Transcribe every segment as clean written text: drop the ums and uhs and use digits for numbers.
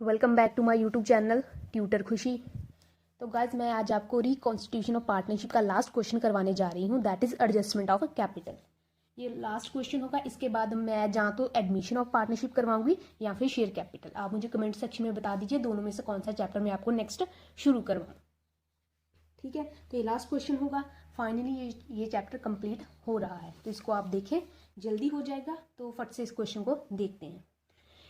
Welcome back to my YouTube channel tutor Khushi. तो guys मैं आज आपको रिकॉन्स्टिट्यूशन ऑफ पार्टनरशिप का लास्ट क्वेश्चन करवाने जा रही हूँ, that is adjustment of capital. ये लास्ट क्वेश्चन होगा। इसके बाद मैं जहाँ तो एडमिशन ऑफ पार्टनरशिप करवाऊंगी या फिर शेयर कैपिटल। आप मुझे कमेंट सेक्शन में बता दीजिए दोनों में से कौन सा चैप्टर मैं आपको नेक्स्ट शुरू करवाऊँ। ठीक है, तो ये लास्ट क्वेश्चन होगा। फाइनली ये चैप्टर कंप्लीट हो रहा है, तो इसको आप देखें, जल्दी हो जाएगा। तो फट से इस क्वेश्चन को देखते हैं।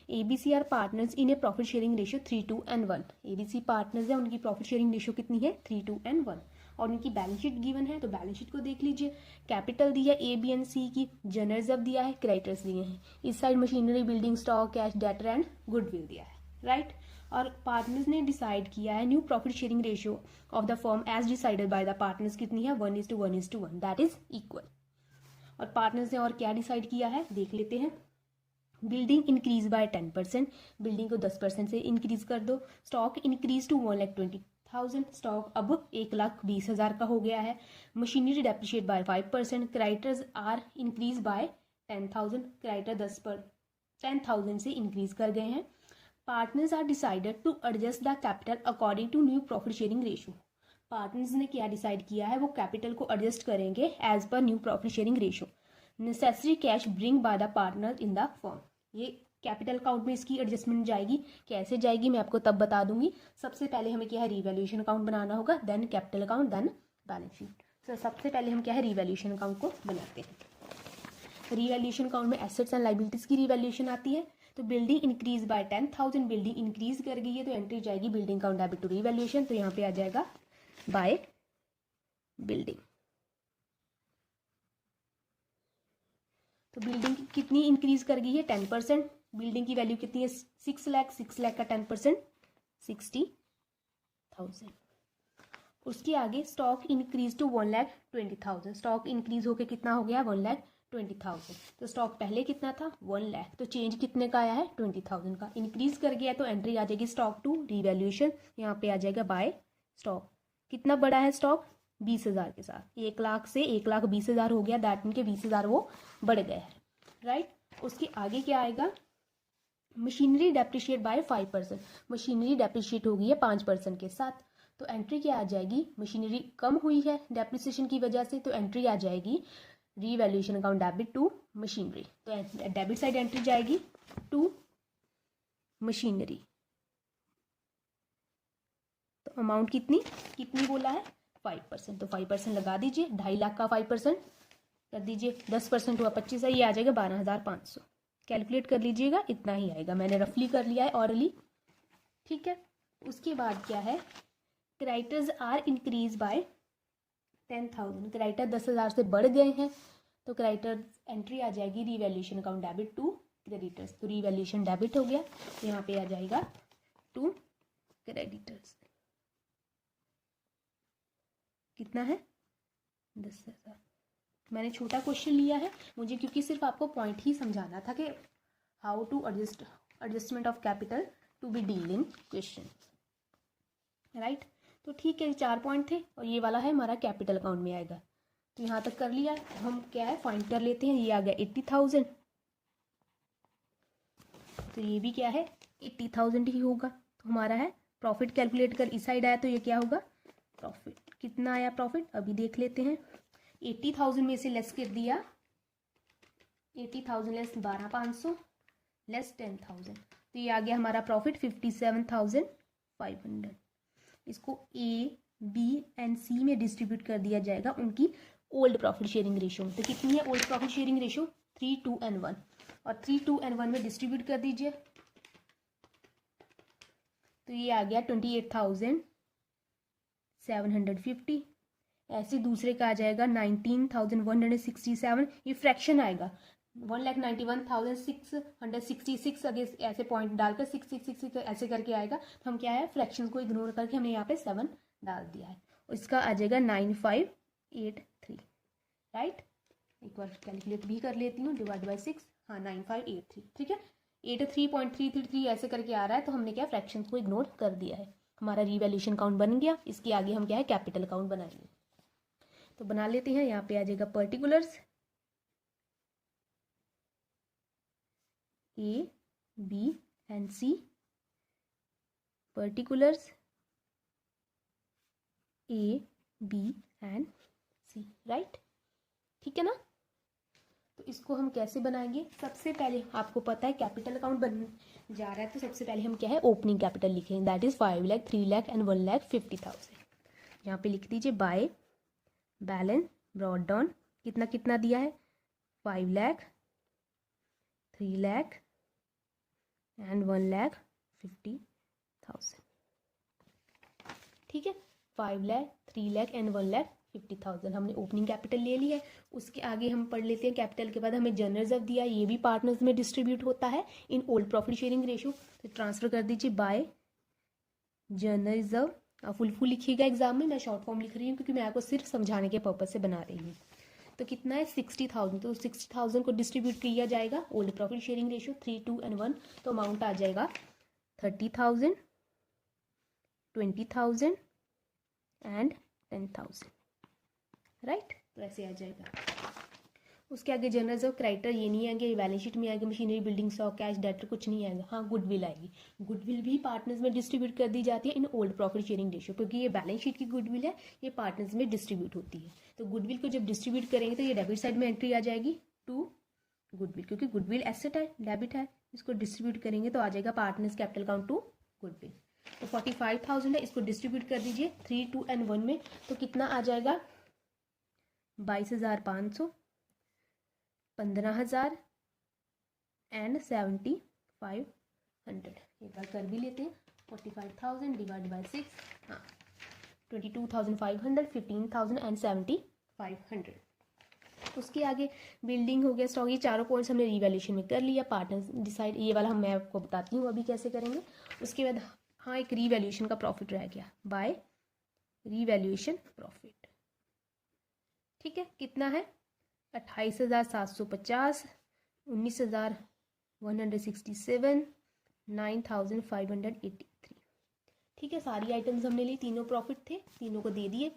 ABC are partners in a profit sharing ratio 3:1। ABC partners है, उनकी प्रॉफिट शेयरिंग रेशियो कितनी है 3:1 और उनकी बैलेंस शीट गिवन है। तो बैलेंस शीट को देख लीजिए। कैपिटल दिया है A B and C की, जनरल रिजर्व दिया है, क्रेडिटर्स दिए हैं। इस side machinery, building, stock, cash, debtor and goodwill दिया है, राइट। और पार्टनर्स ने डिसाइड किया है new profit sharing ratio of the firm as decided by the partners कितनी है 1:1 दैट इज इक्वल। और पार्टनर्स ने और क्या डिसाइड किया है देख लेते हैं। बिल्डिंग इंक्रीज बाय 10%, बिल्डिंग को 10% से इंक्रीज कर दो। स्टॉक इंक्रीज टू 1,20,000, स्टॉक अब 1,20,000 का हो गया है। Machinery depreciate by 5%, creditors are increase by 10,000, creditor 10,000 से इंक्रीज कर गए हैं। Partners are decided to adjust the capital according to new profit sharing ratio. Partners ने क्या डिसाइड किया है, वो कैपिटल को एडजस्ट करेंगे as per new profit sharing ratio. Necessary cash bring by the partner in the firm, ये capital account में इसकी एडजस्टमेंट जाएगी। कैसे जाएगी मैं आपको तब बता दूंगी। सबसे पहले हमें क्या है रिवैल्यूएशन अकाउंट बनाना होगा, then capital account, then balance sheet. तो सबसे पहले हम क्या है रिवैल्यूएशन अकाउंट को बनाते हैं। रिवैल्यूएशन अकाउंट में एसेट्स एंड लायबिलिटीज की रिवैल्यूएशन आती है। तो building increase by 10,000, building increase कर गई है तो एंट्री जाएगी building account debit to revaluation. तो यहाँ पे आ जाएगा बाय बिल्डिंग। तो बिल्डिंग कितनी इंक्रीज कर गई है 10%। बिल्डिंग की वैल्यू कितनी है 6 लाख, 6 लाख का 10% 60,000। उसके आगे stock increase to 1,20,000, stock increase होके कितना हो गया 1,20,000। तो स्टॉक पहले कितना था 1 लाख, तो चेंज कितने का आया है 20,000 का। इंक्रीज कर गया तो एंट्री आ जाएगी स्टॉक टू रिवैल्यूएशन। यहाँ पे आ जाएगा बाय स्टॉक। कितना बड़ा है स्टॉक 20,000 के साथ, 1 लाख से 1,20,000 हो गया, दैट मीन के 20,000 वो बढ़ गया है, राइट। उसके आगे क्या आएगा machinery depreciate by 5%, machinery depreciate हो गई है 5% के साथ। तो एंट्री क्या आ जाएगी, मशीनरी कम हुई है डेप्रिसिएशन की वजह से, तो एंट्री आ जाएगी revaluation account debit to machinery. तो डेबिट साइड एंट्री जाएगी टू मशीनरी। तो अमाउंट कितनी कितनी बोला है 5%, तो 5% लगा दीजिए। 2.5 लाख का 5% कर दीजिए, 10% हुआ 25 है, ये आ जाएगा 12,500। कैलकुलेट कर लीजिएगा, इतना ही आएगा। मैंने रफली कर लिया है ऑरली, ठीक है। उसके बाद क्या है creditors are increase by 10,000, creditor 10,000 से बढ़ गए हैं, तो क्रेडिटर एंट्री आ जाएगी revaluation account debit to creditors. तो रीवैल्यूएशन डेबिट हो गया, तो यहाँ पे आ जाएगा टू क्रेडिटर्स। कितना है 10,000। मैंने छोटा क्वेश्चन लिया है मुझे, क्योंकि सिर्फ आपको पॉइंट ही समझाना था कि how to adjustment of capital to be deal in question, right. तो ठीक है, 4 पॉइंट थे और ये वाला है हमारा कैपिटल अकाउंट में आएगा। तो यहाँ तक कर लिया, हम क्या है फाइंड कर लेते हैं। ये आ गया 80,000, तो ये भी क्या है 80,000 ही होगा। तो हमारा है प्रॉफिट कैलकुलेट कर इस साइड आया, तो ये क्या होगा प्रॉफिट। कितना आया प्रॉफिट अभी देख लेते हैं। 80,000 में से लेस कर दिया, 80,000 लेस 12,500 लेस 10,000, तो ये आ गया हमारा प्रॉफिट 57,500। इसको A, B एंड C में डिस्ट्रीब्यूट कर दिया जाएगा उनकी ओल्ड प्रॉफिट शेयरिंग रेशियो में। तो कितनी है ओल्ड प्रॉफिट शेयरिंग रेशियो 3:1 और 3:1 में डिस्ट्रीब्यूट कर दीजिए, तो ये आ गया 28,750। ऐसे दूसरे का आ जाएगा 19,167, ये फ्रैक्शन आएगा 1,91,666 अगेंस्ट ऐसे पॉइंट डालकर 666 ऐसे करके आएगा। तो हम क्या है फ्रैक्शन को इग्नोर करके हमने यहाँ पे 7 डाल दिया है। इसका आ जाएगा 9583, राइट। एक बार कैलकुलेट भी कर लेती हूँ, डिवाइड बाई 6, हाँ 9583, ठीक है। 83.333 ऐसे करके आ रहा है, तो हमने क्या फ्रैक्शन को इग्नोर कर दिया है। हमारा रिवैल्यूएशन अकाउंट बन गया। इसके आगे हम क्या है कैपिटल अकाउंट बनाएंगे। तो बना लेते हैं। यहाँ पे आ जाएगा particulars A, B and C particulars A, B and C, right. ठीक है ना। तो इसको हम कैसे बनाएंगे, सबसे पहले आपको पता है कैपिटल अकाउंट बन जा रहा है, तो सबसे पहले हम क्या है ओपनिंग कैपिटल लिखेंगे, that is 5 lakh, 3 lakh and 1,50,000। यहाँ पे लिख दीजिए बाय बैलेंस ब्रॉट डाउन, कितना कितना दिया है 5 लाख, 3 लाख एंड 1,50,000। ठीक है, 5 लाख, 3 लाख एंड 1,50,000 हमने ओपनिंग कैपिटल ले ली है। उसके आगे हम पढ़ लेते हैं कैपिटल के बाद हमें जनरल रिजर्व दिया, ये भी पार्टनर्स में डिस्ट्रीब्यूट होता है in old profit sharing ratio. तो ट्रांसफर कर दीजिए बाय जनरल रिजर्व, फुल लिखिएगा एग्जाम में, मैं शॉर्ट फॉर्म लिख रही हूँ क्योंकि मैं आपको सिर्फ समझाने के पर्पज से बना रही हूँ। तो कितना है 60,000, तो 60,000 को डिस्ट्रीब्यूट किया जाएगा old profit sharing ratio 3, 2 and 1, तो अमाउंट आ जाएगा 30,000, 20,000 एंड 10,000, राइट। तो ऐसे आ जाएगा। उसके आगे जनरल रिजर्व क्रेडिटर ये नहीं आएंगे, बैलेंस शीट में आएगा machinery building stock cash debtor कुछ नहीं आएगा। हाँ गुडविल आएगी, गुडविल भी पार्टनर्स में डिस्ट्रीब्यूट कर दी जाती है in old profit sharing ratio, क्योंकि ये बैलेंस शीट की गुडविल है, ये पार्टनर्स में डिस्ट्रीब्यूट होती है। तो गुडविल को जब डिस्ट्रीब्यूट करेंगे तो ये डेबिट साइड में एंट्री आ जाएगी टू गुडविल, क्योंकि गुडविल एसेट है डेबिट है, इसको डिस्ट्रीब्यूट करेंगे तो आ जाएगा partners capital account to goodwill. तो 45,000 है, इसको डिस्ट्रीब्यूट कर दीजिए 3, 2 एंड 1 में, तो कितना आ जाएगा 22,500, 15,000 एंड 7,500। एक बार कर भी लेते हैं, 45,000 डिवाइड बाई 6, हाँ 22,500, 15,000 एंड 7,500। उसके आगे बिल्डिंग हो गया, स्टॉक, ये चारों पॉइंट्स हमने रिवैल्यूएशन में कर लिया, पार्टनर्स डिसाइड, ये वाला मैं आपको बताती हूँ अभी कैसे करेंगे। उसके बाद हाँ एक रिवैल्यूएशन का प्रॉफिट रह गया, बाय रिवैल्यूएशन प्रॉफिट। ठीक है, कितना है 28,750, 19,167, 9,583। ठीक है, सारी आइटम्स हमने ली, तीनों प्रॉफिट थे, तीनों को दे दिए।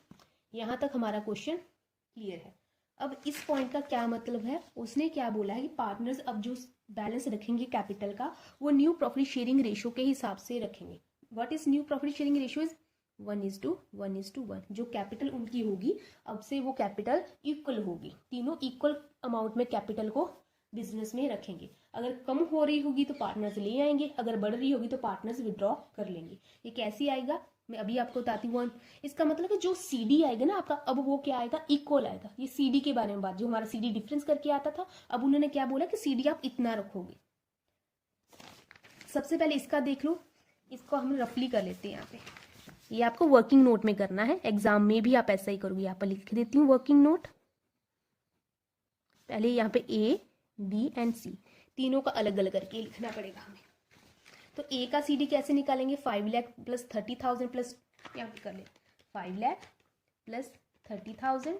यहाँ तक हमारा क्वेश्चन क्लियर है। अब इस पॉइंट का क्या मतलब है, उसने क्या बोला है कि पार्टनर्स अब जो बैलेंस रखेंगे कैपिटल का वो न्यू प्रॉफिट शेयरिंग रेशियो के हिसाब से रखेंगे। What is new profit sharing ratio is 1:1:1। जो कैपिटल उनकी होगी अब से वो कैपिटल इक्वल होगी, तीनों इक्वल अमाउंट में कैपिटल को बिजनेस में रखेंगे। अगर कम हो रही होगी तो पार्टनर्स ले आएंगे, अगर बढ़ रही होगी तो पार्टनर्स विड्रॉ कर लेंगे। ये कैसे आएगा मैं अभी आपको बताती हूँ। इसका मतलब है जो सीडी आएगा ना आपका, अब वो क्या आएगा इक्वल आएगा। ये सीडी के बारे में बात, जो हमारा सीडी डिफरेंस करके आता था, अब उन्होंने क्या बोला कि सीडी आप इतना रखोगे। सबसे पहले इसका देख लो, इसको हम रफली कर लेते हैं। यहाँ पे ये आपको वर्किंग नोट में करना है, एग्जाम में भी आप ऐसा ही करोगे। यहाँ पर लिख देती हूँ वर्किंग नोट। पहले यहाँ पे ए, बी एंड सी तीनों का अलग अलग करके लिखना पड़ेगा हमें। तो ए का सीडी कैसे निकालेंगे, 5 लाख प्लस 30,000 प्लस, यहाँ पे कर ले 5 लाख प्लस 30,000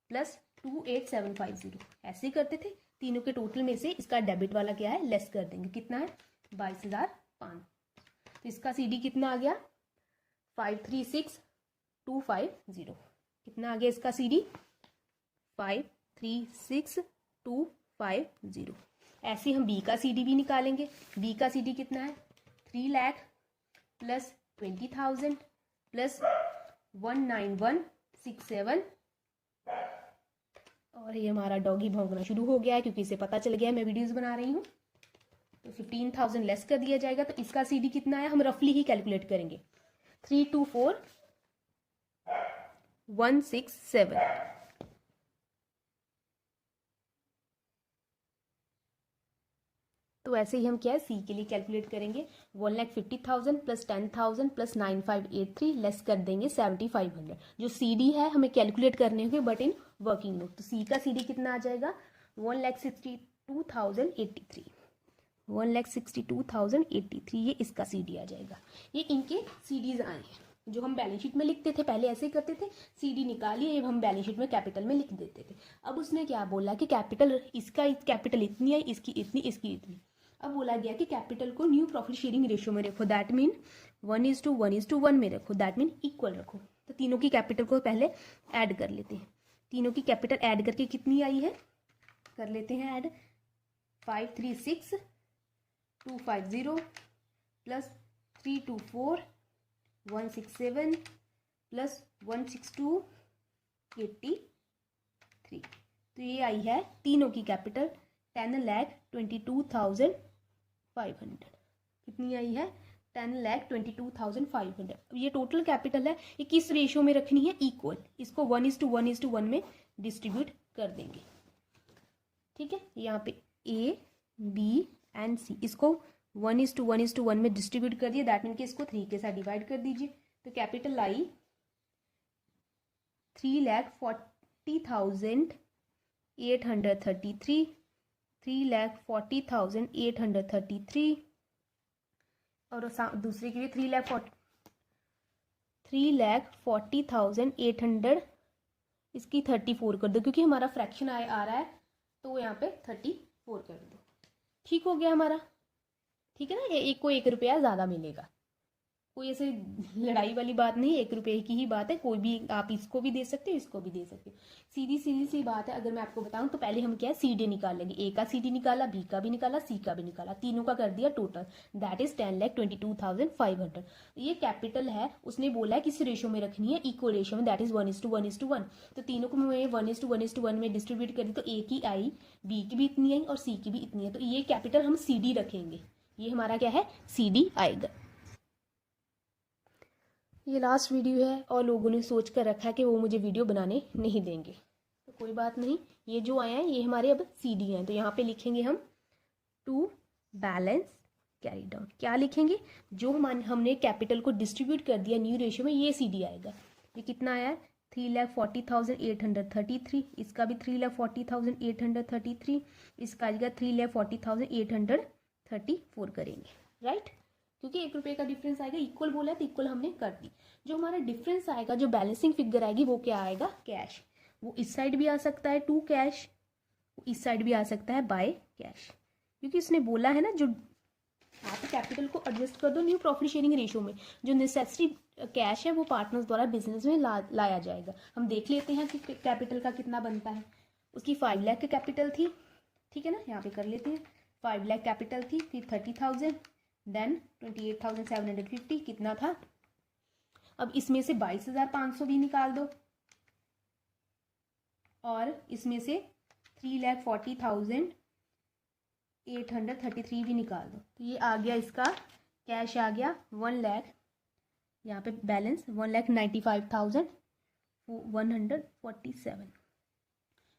प्लस 28,750, ऐसे ही करते थे। तीनों के टोटल में से इसका डेबिट वाला क्या है लेस कर देंगे, कितना है 22,500। तो इसका सीडी कितना आ गया 536,250। कितना आ गया इसका सीडी 536,250। ऐसे हम बी का सीडी भी निकालेंगे। बी का सीडी कितना है 3 लाख प्लस 20,000 प्लस 19167। और ये हमारा डॉगी भौंकना शुरू हो गया है क्योंकि इसे पता चल गया है मैं वीडियोस बना रही हूँ। तो 15,000 लेस कर दिया जाएगा। तो इसका सीडी कितना है हम रफली ही कैलकुलेट करेंगे, 324,167। तो ऐसे ही हम क्या है सी के लिए कैलकुलेट करेंगे, 1,50,000 प्लस 10,000 प्लस 9,583 लेस कर देंगे 7,500। जो सीडी है हमें कैलकुलेट करने होंगे बट इन वर्किंग नोट। तो सी का सीडी कितना आ जाएगा 1,62,083। 1,62,083 ये इसका सीडी आ जाएगा। ये इनके सीडीज आए हैं जो हम बैलेंस शीट में लिखते थे, पहले ऐसे ही करते थे, सीडी निकालिए अब हम बैलेंस शीट में कैपिटल में लिख देते थे। अब उसने क्या बोला कि कैपिटल इसका कैपिटल इतनी है, इसकी इतनी, इसकी इतनी। अब बोला गया कि कैपिटल को न्यू प्रॉफिट शेयरिंग रेशियो में रखो, दैट मीन 1:1:1 में रखो, दैट मीन इक्वल रखो। तो तीनों की कैपिटल को पहले ऐड कर लेते हैं। तीनों की कैपिटल ऐड करके कितनी आई है कर लेते हैं ऐड, 536,250 प्लस 324 167 प्लस 162 83। तो ये आई है तीनों की कैपिटल 10,22,500। कितनी आई है? 10,22,500। अब ये टोटल कैपिटल है, ये किस रेशियो में रखनी है? इक्वल। इसको 1:1:1 में डिस्ट्रीब्यूट कर देंगे। ठीक है, यहाँ पे A, B एंड C, इसको 1:1:1 में डिस्ट्रीब्यूट कर दिए। दैट मीन कि इसको 3 के साथ डिवाइड कर दीजिए। तो कैपिटल आई 3,40,833, 3,40,833 और दूसरे के लिए 3,40,800। इसकी 34 कर दो क्योंकि हमारा फ्रैक्शन आ रहा है, तो यहाँ पे 34 कर दो। ठीक हो गया हमारा। ठीक है ना, ये एक को 1 रुपया ज़्यादा मिलेगा। कोई ऐसे लड़ाई वाली बात नहीं, 1 रुपये की ही बात है। कोई भी आप इसको भी दे सकते हो, इसको भी दे सकते हो। सीधी सीधी सी बात है। अगर मैं आपको बताऊं तो पहले हम क्या है, CD निकाल लेंगे। A का CD निकाला, B का भी निकाला, C का भी निकाला, तीनों का कर दिया टोटल। That is 10,22,500। ये कैपिटल है, उसने बोला है किस रेशियो में रखनी है? इक्वल रेशियो में, दैट इज 1:1:1। तो तीनों को मैं 1:1:1 में डिस्ट्रीब्यूट कर दी, तो A की आई, B की भी इतनी आई और C की भी इतनी है। तो ये कैपिटल हम CD रखेंगे। ये हमारा क्या है? CD आएगा। ये लास्ट वीडियो है और लोगों ने सोच कर रखा है कि वो मुझे वीडियो बनाने नहीं देंगे, तो कोई बात नहीं। ये जो आया है ये हमारे अब CD हैं। तो यहाँ पे लिखेंगे हम टू बैलेंस कैरी डाउन। क्या लिखेंगे? जो हमने कैपिटल को डिस्ट्रीब्यूट कर दिया न्यू रेशियो में, ये CD आएगा। ये कितना आया है? 3,40,833। इसका भी 3,40,833। इसका आएगा 3,40,834 करेंगे, राइट। क्योंकि 1 रुपये का डिफरेंस आएगा, इक्वल बोला है तो इक्वल हमने कर दी। जो हमारा डिफरेंस आएगा, जो बैलेंसिंग फिगर आएगी, वो क्या आएगा? कैश। वो इस साइड भी आ सकता है टू कैश, इस साइड भी आ सकता है बाय कैश, क्योंकि इसने बोला है ना, जो आप कैपिटल को एडजस्ट कर दो न्यू प्रॉफिट शेयरिंग रेशियो में। जो नेसेसरी कैश है वो पार्टनर्स द्वारा बिजनेस में लाया जाएगा। हम देख लेते हैं कि कैपिटल का कितना बनता है। उसकी 5 लाख की कैपिटल थी, ठीक है ना, यहाँ पे कर लेते हैं। 5 लाख कैपिटल थी, फिर 30,000, देन 28,750 कितना था? अब इसमें से 22,500 भी निकाल दो और इसमें से 3,40,833 भी निकाल दो। तो ये आ गया, इसका कैश आ गया 1 लाख। यहाँ पे बैलेंस 1,95,147।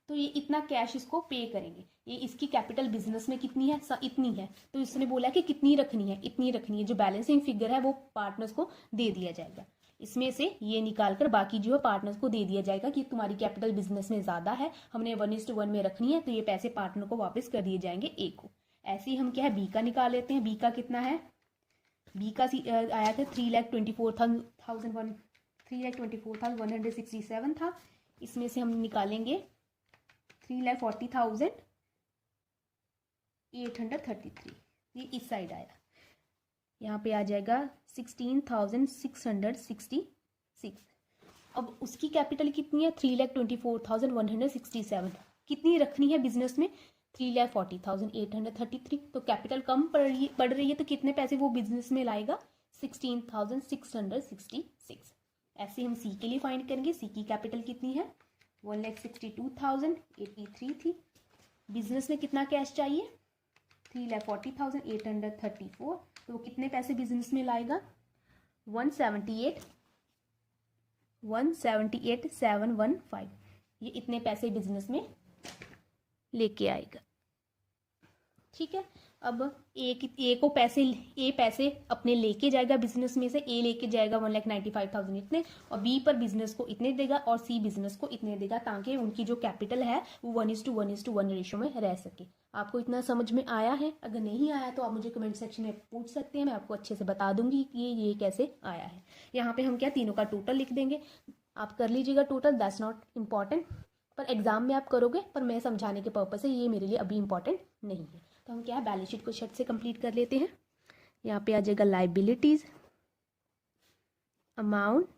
तो ये इतना कैश इसको पे करेंगे। ये इसकी कैपिटल बिजनेस में कितनी है? इतनी है। तो इसने बोला कि कितनी रखनी है? इतनी रखनी है। जो बैलेंसिंग फिगर है वो पार्टनर्स को दे दिया जाएगा। इसमें से ये निकाल कर बाकी जो है पार्टनर्स को दे दिया जाएगा कि तुम्हारी कैपिटल बिजनेस में ज़्यादा है, हमने 1:1 में रखनी है, तो ये पैसे पार्टनर को वापस कर दिए जाएंगे A को। ऐसे ही हम क्या है, B का निकाल लेते हैं। B का कितना है? B का आया था 3,24,167 था। इसमें से हम निकालेंगे 3,40,833। ये इस साइड आया। यहाँ पे आ जाएगा 16,666। अब उसकी कैपिटल कितनी है? 3,24,167। कितनी रखनी है बिजनेस में? 3,40,833। तो कैपिटल कम पड़ रही है, तो कितने पैसे वो बिजनेस में लाएगा? 16,666। ऐसे हम C के लिए फाइंड करेंगे। C की कैपिटल कितनी है? 1,62,083 थी। बिजनेस में कितना कैश चाहिए? 3,40,834। तो कितने पैसे बिजनेस में लाएगा? 178,715। ये इतने पैसे बिजनेस में लेके आएगा। ठीक है। अब ए पैसे अपने लेके जाएगा बिजनेस में से। ए लेके जाएगा 1,95,000 इतने, और बी पर बिजनेस को इतने देगा और सी बिजनेस को इतने देगा, ताकि उनकी जो कैपिटल है वो 1:1:1 रेशियो में रह सके। आपको इतना समझ में आया है? अगर नहीं आया तो आप मुझे कमेंट सेक्शन में पूछ सकते हैं, मैं आपको अच्छे से बता दूंगी कि ये कैसे आया है। यहाँ पे हम क्या तीनों का टोटल लिख देंगे। आप कर लीजिएगा टोटल, दैट्स नॉट इम्पॉर्टेंट, पर एग्जाम में आप करोगे, पर मैं समझाने के पर्पज से ये मेरे लिए अभी इंपॉर्टेंट नहीं है। तो हम क्या है, बैलेंस शीट को शर्ट से कंप्लीट कर लेते हैं। यहाँ पे आ जाएगा liabilities, amount,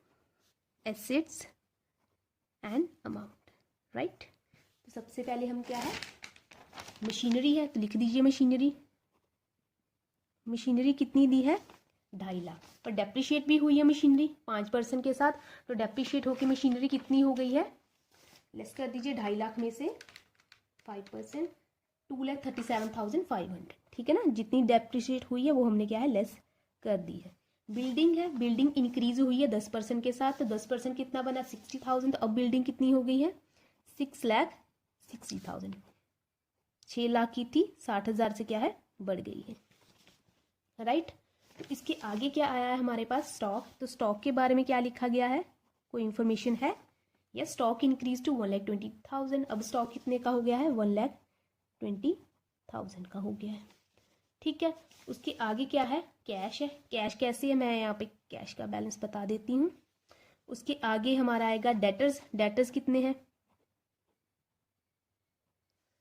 assets and amount, right. तो सबसे पहले हम क्या है, मशीनरी है, तो लिख दीजिए मशीनरी। मशीनरी कितनी दी है? 2.5 लाख। पर डेप्रिशिएट भी हुई है मशीनरी 5% के साथ, तो डेप्रिशिएट होकर मशीनरी कितनी हो गई है, लेस कर दीजिए 2.5 लाख में से 5%, 2,37,500, ठीक है ना। जितनी डेप्रिशिएट हुई है वो हमने क्या है लेस कर दी है। बिल्डिंग है, बिल्डिंग इंक्रीज हुई है 10% के साथ, तो 10% कितना बना 60,000, तो अब बिल्डिंग कितनी हो गई है 6,60,000। 6 लाख की थी 60,000 से क्या है बढ़ गई है, राइट। तो इसके आगे क्या आया है हमारे पास स्टॉक, तो स्टॉक के बारे में क्या लिखा गया है, कोई इंफॉर्मेशन है, या स्टॉक इंक्रीज टू 1,20,000। अब स्टॉक कितने का हो गया है 1,20,000 का हो गया है, ठीक है। उसके आगे क्या है, कैश है। कैश कैसे है, मैं यहाँ पे कैश का बैलेंस बता देती हूँ। उसके आगे हमारा आएगा डेटर्स। डेटर्स कितने हैं,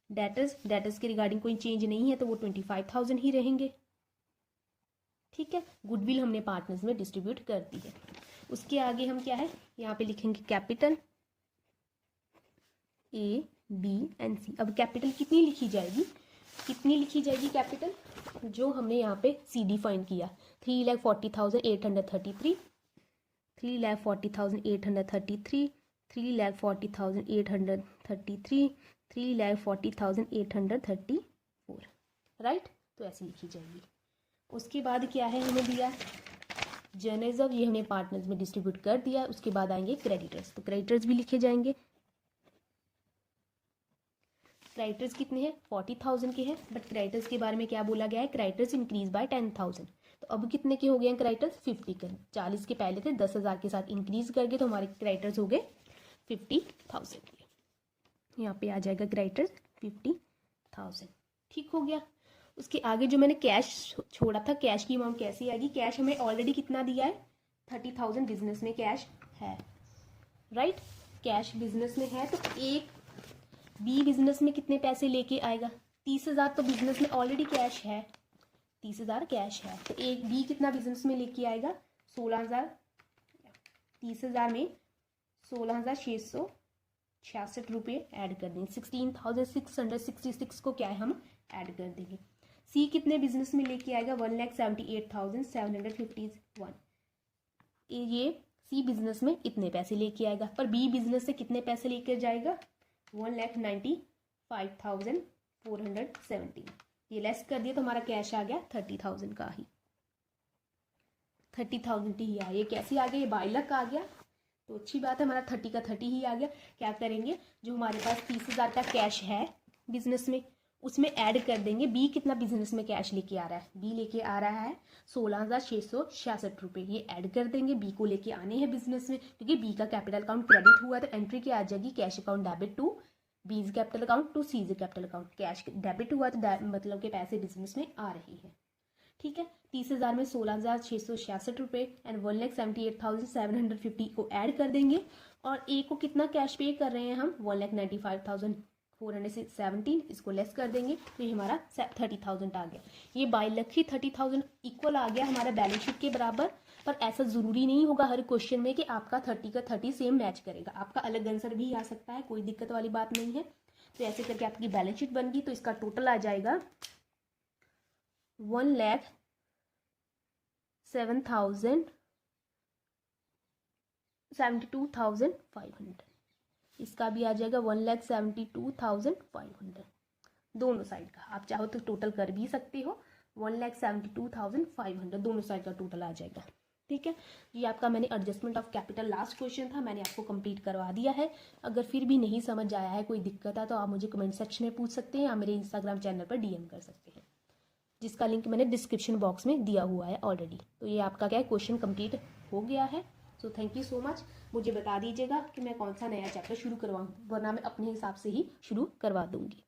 डेटर्स के रिगार्डिंग कोई चेंज नहीं है, तो वो 25,000 ही रहेंगे, ठीक है। गुडविल हमने पार्टनर्स में डिस्ट्रीब्यूट कर दी है। उसके आगे हम क्या है यहाँ पे लिखेंगे capital A, B and C। अब कैपिटल कितनी लिखी जाएगी, कैपिटल, जो हमने यहाँ पे C डिफाइन किया 3,40,833, 3,40,833, 3,40,833, 3,40,834, राइट। तो ऐसी लिखी जाएगी। उसके बाद क्या है हमें दिया जर्नल्स ऑफ, ये हमने पार्टनर्स में डिस्ट्रीब्यूट कर दिया। उसके बाद आएंगे क्रेडिटर्स, तो क्रेडिटर्स भी लिखे जाएंगे। क्रेडिटर्स कितने हैं 40,000 के हैं, बट क्रेडिटर्स के बारे में क्या बोला गया है, क्रेडिटर्स इंक्रीज बाय 10,000। तो अब कितने के हो गए हैं क्रेडिटर्स 50 के, 40 के पहले थे 10,000 के साथ इंक्रीज करके, तो हमारे क्रेडिटर्स हो गए 50,000 के। यहाँ पे आ जाएगा क्रेडिटर्स 50,000, ठीक हो गया। उसके आगे जो मैंने कैश छोड़ा था, कैश की अमाउंट कैसी आएगी, कैश हमें ऑलरेडी कितना दिया है 30,000 बिजनेस में कैश है, राइट। कैश बिजनेस में है, तो एक बी बिजनेस में कितने पैसे लेके आएगा 30,000, तो बिजनेस में ऑलरेडी कैश है, 30,000 कैश है, तो एक बी कितना बिजनेस में लेके आएगा 16,000, 30,000 में 16,666 रुपये ऐड कर देंगे, 16,666 को क्या है हम ऐड कर देंगे। सी कितने बिजनेस में लेके आएगा 1,78,751, ये सी बिजनेस में इतने पैसे लेके आएगा, पर बी बिजनेस से कितने पैसे लेकर जाएगा 1,95,417, ये लेस कर दिया तो हमारा कैश आ गया 30,000 का ही, 30,000 ही आया। ये कैसे आ गया, ये बाई लक आ गया, तो अच्छी बात है, हमारा 30 का 30 ही आ गया। क्या करेंगे, जो हमारे पास 30,000 का कैश है बिजनेस में, उसमें ऐड कर देंगे बी कितना बिजनेस में कैश लेके आ रहा है, बी लेके आ रहा है 16,666 रुपये, ये ऐड कर देंगे, बी को लेके आने हैं बिजनेस में, क्योंकि बी का कैपिटल अकाउंट क्रेडिट हुआ तो एंट्री क्या आ जाएगी, cash account debit to B's capital account to C's capital account, cash debit हुआ तो मतलब के पैसे बिजनेस में आ रहे हैं, ठीक है। 30,000 में 16,666 रुपये एंड 1,78,750 को ऐड कर देंगे, और ए को कितना कैश पे कर रहे हैं हम 1,95,417, इसको लेस कर देंगे, तो ये हमारा 30,000 आ गया। ये बाई लक ही 30,000 इक्वल आ गया हमारा बैलेंस शीट के बराबर, पर ऐसा ज़रूरी नहीं होगा हर क्वेश्चन में कि आपका 30 का 30 सेम मैच करेगा, आपका अलग आंसर भी आ सकता है, कोई दिक्कत वाली बात नहीं है। तो ऐसे करके आपकी बैलेंस शीट बन गई, तो इसका टोटल आ जाएगा 1,72,500, इसका भी आ जाएगा 1,72,500, दोनों साइड का। आप चाहो तो टोटल कर भी सकते हो, 1,72,500 दोनों साइड का टोटल आ जाएगा, ठीक है। ये आपका मैंने adjustment of capital last question था, मैंने आपको कंप्लीट करवा दिया है। अगर फिर भी नहीं समझ आया है, कोई दिक्कत है, तो आप मुझे कमेंट सेक्शन में पूछ सकते हैं या मेरे इंस्टाग्राम चैनल पर DM कर सकते हैं, जिसका लिंक मैंने डिस्क्रिप्शन बॉक्स में दिया हुआ है ऑलरेडी। तो ये आपका क्या है क्वेश्चन कंप्लीट हो गया है। So thank you so much. मुझे बता दीजिएगा कि मैं कौन सा नया चैप्टर शुरू करवाऊँ, वरना मैं अपने हिसाब से ही शुरू करवा दूँगी।